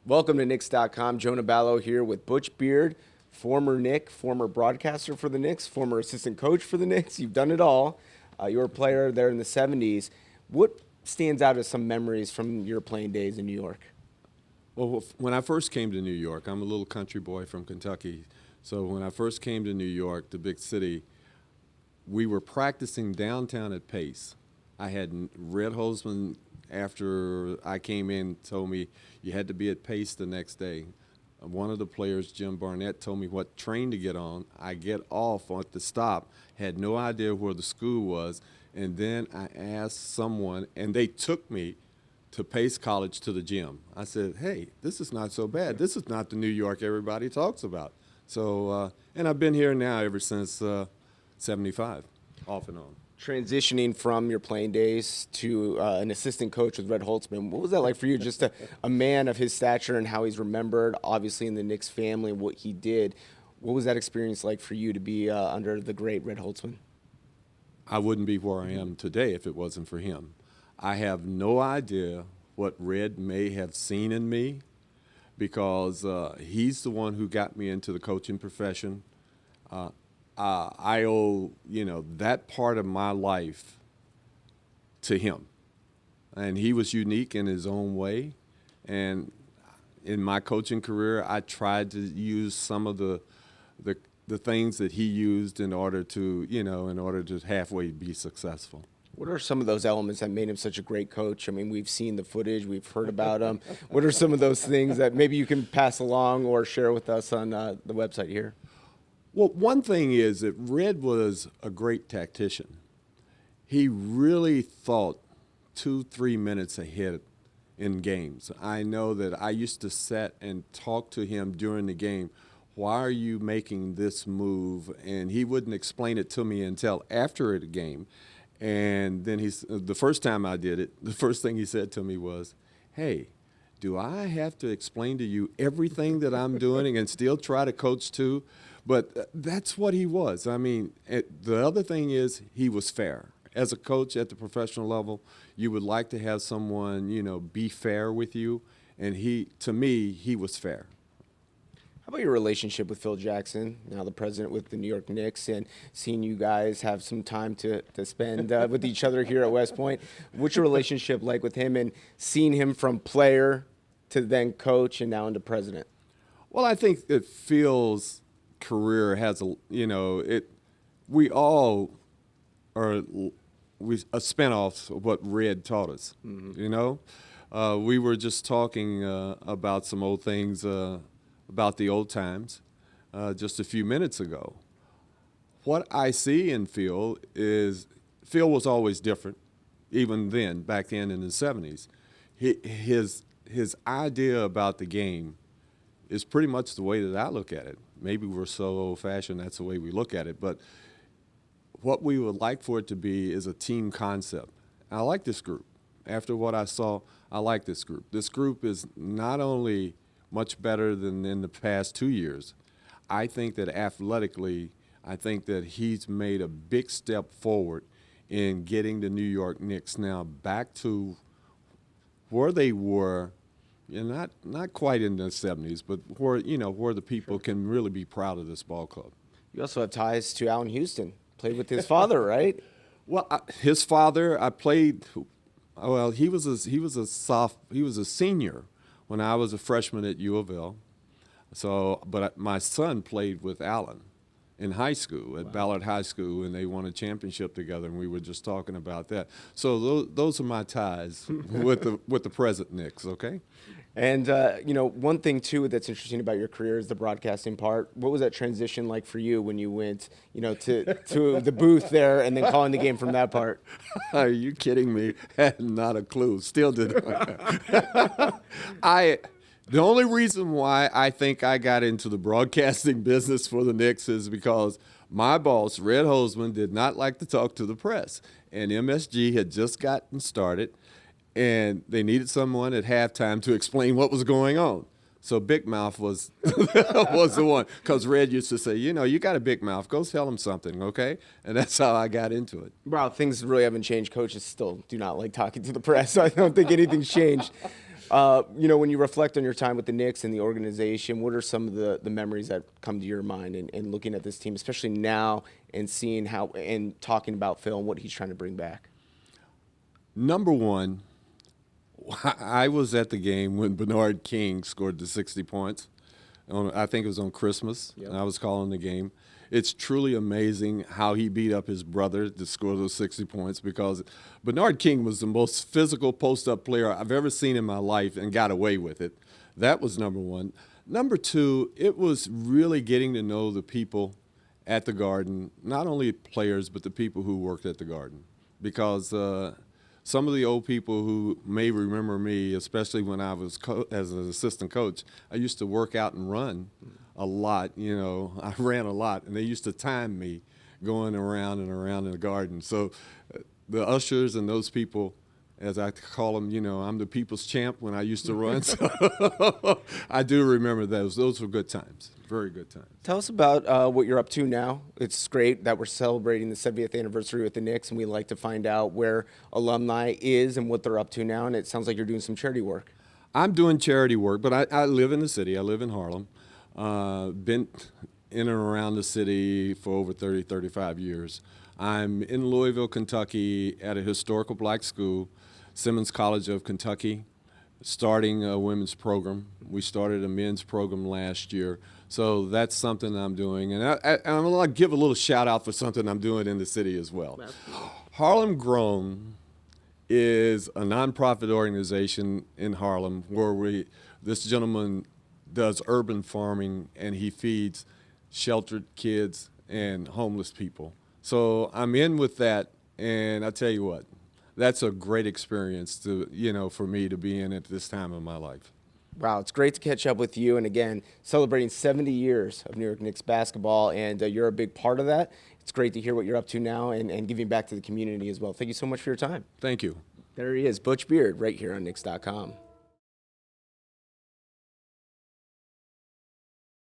Welcome to Knicks.com. Jonah Ballow here with Butch Beard, former Knick, former broadcaster for the Knicks, former assistant coach for the Knicks. You've done it all. You were a player there in the 70s. What stands out as some memories from your playing days in New York? Well, when I first came to New York, I'm a little country boy from Kentucky. So when I first came to New York, the big city, we were practicing downtown at Pace. I had Red Holzman, after I came in, told me you had to be at Pace the next day. One of the players, Jim Barnett, told me what train to get on. I get off at the stop, had no idea where the school was, and then I asked someone, and they took me to Pace College to the gym. I said, hey, this is not so bad. This is not the New York everybody talks about. So, and I've been here now ever since 75, off and on. Transitioning from your playing days to an assistant coach with Red Holzman, what was that like for you? Just a man of his stature and how he's remembered, obviously in the Knicks family, and what he did. What was that experience like for you to be under the great Red Holzman? I wouldn't be where I am today if it wasn't for him. I have no idea what Red may have seen in me, because he's the one who got me into the coaching profession. I owe, that part of my life to him. And he was unique in his own way. And in my coaching career, I tried to use some of the things that he used in order to halfway be successful. What are some of those elements that made him such a great coach? I mean, we've seen the footage, we've heard about him. What are some of those things that maybe you can pass along or share with us on the website here? Well, one thing is that Red was a great tactician. He really thought 2-3 minutes ahead in games. I know that I used to sit and talk to him during the game. Why are you making this move? And he wouldn't explain it to me until after the game. And then the first time I did it, the first thing he said to me was, hey, do I have to explain to you everything that I'm doing and still try to coach too? But that's what he was. I mean, the other thing is he was fair. As a coach at the professional level, you would like to have someone, be fair with you. And to me, he was fair. How about your relationship with Phil Jackson, now the president with the New York Knicks, and seeing you guys have some time to spend with each other here at West Point? What's your relationship like with him and seeing him from player to then coach and now into president? Well, I think that Phil's career has we all are a spinoff of what Red taught us. Mm-hmm. We were just talking about some old things about the old times just a few minutes ago. What I see in Phil is Phil was always different, even then, back then in the 70s. His idea about the game is pretty much the way that I look at it. Maybe we're so old-fashioned that's the way we look at it, but what we would like for it to be is a team concept. I like this group. After what I saw, I like this group. This group is not only much better than in the past 2 years. I think that athletically, he's made a big step forward in getting the New York Knicks now back to where they were, not quite in the 70s, but where the people can really be proud of this ball club. You also have ties to Allen Houston. Played with his father, right? Well, his father, I played. Well, he was a senior when I was a freshman at U of L. So, but my son played with Allen in high school at Ballard High School, and they won a championship together. And we were just talking about that. So those are my ties with the present Knicks. Okay. And one thing too that's interesting about your career is the broadcasting part. What was that transition like for you when you went, to the booth there and then calling the game from that part? Are you kidding me? Had not a clue. Still didn't. The only reason why I think I got into the broadcasting business for the Knicks is because my boss, Red Holzman, did not like to talk to the press. And MSG had just gotten started, and they needed someone at halftime to explain what was going on. So Big Mouth was was the one, because Red used to say, you got a big mouth. Go tell him something, okay? And that's how I got into it. Wow, things really haven't changed. Coaches still do not like talking to the press. I don't think anything's changed. When you reflect on your time with the Knicks and the organization, what are some of the memories that come to your mind and looking at this team, especially now and seeing how and talking about Phil and what he's trying to bring back? Number one, I was at the game when Bernard King scored the 60 points. I think it was on Christmas. Yep. And I was calling the game. It's truly amazing how he beat up his brother to score those 60 points, because Bernard King was the most physical post-up player I've ever seen in my life and got away with it. That was number one. Number two, it was really getting to know the people at the Garden, not only players, but the people who worked at the Garden. Because some of the old people who may remember me, especially when I was as an assistant coach, I used to work out and run a lot. I ran a lot, and they used to time me going around and around in the Garden. So the ushers and those people, as I call them, I'm the people's champ when I used to run. So I do remember those. Those were good times, very good times. Tell us about what you're up to now. It's great that we're celebrating the 70th anniversary with the Knicks, and we like to find out where alumni is and what they're up to now. And it sounds like you're doing some charity work. I'm doing charity work, but I live in the city. I live in Harlem. Been in and around the city for over 30, 35 years. I'm in Louisville, Kentucky at a historical black school, Simmons College of Kentucky, starting a women's program. We started a men's program last year. So that's something I'm doing. And I'm going to give a little shout out for something I'm doing in the city as well. Harlem Grown is a nonprofit organization in Harlem where this gentleman does urban farming, and he feeds sheltered kids and homeless people. So I'm in with that, and I tell you what, that's a great experience for me to be in at this time of my life. Wow, it's great to catch up with you. And again, celebrating 70 years of New York Knicks basketball, and you're a big part of that. It's great to hear what you're up to now and giving back to the community as well. Thank you so much for your time. Thank you. There he is, Butch Beard, right here on Knicks.com.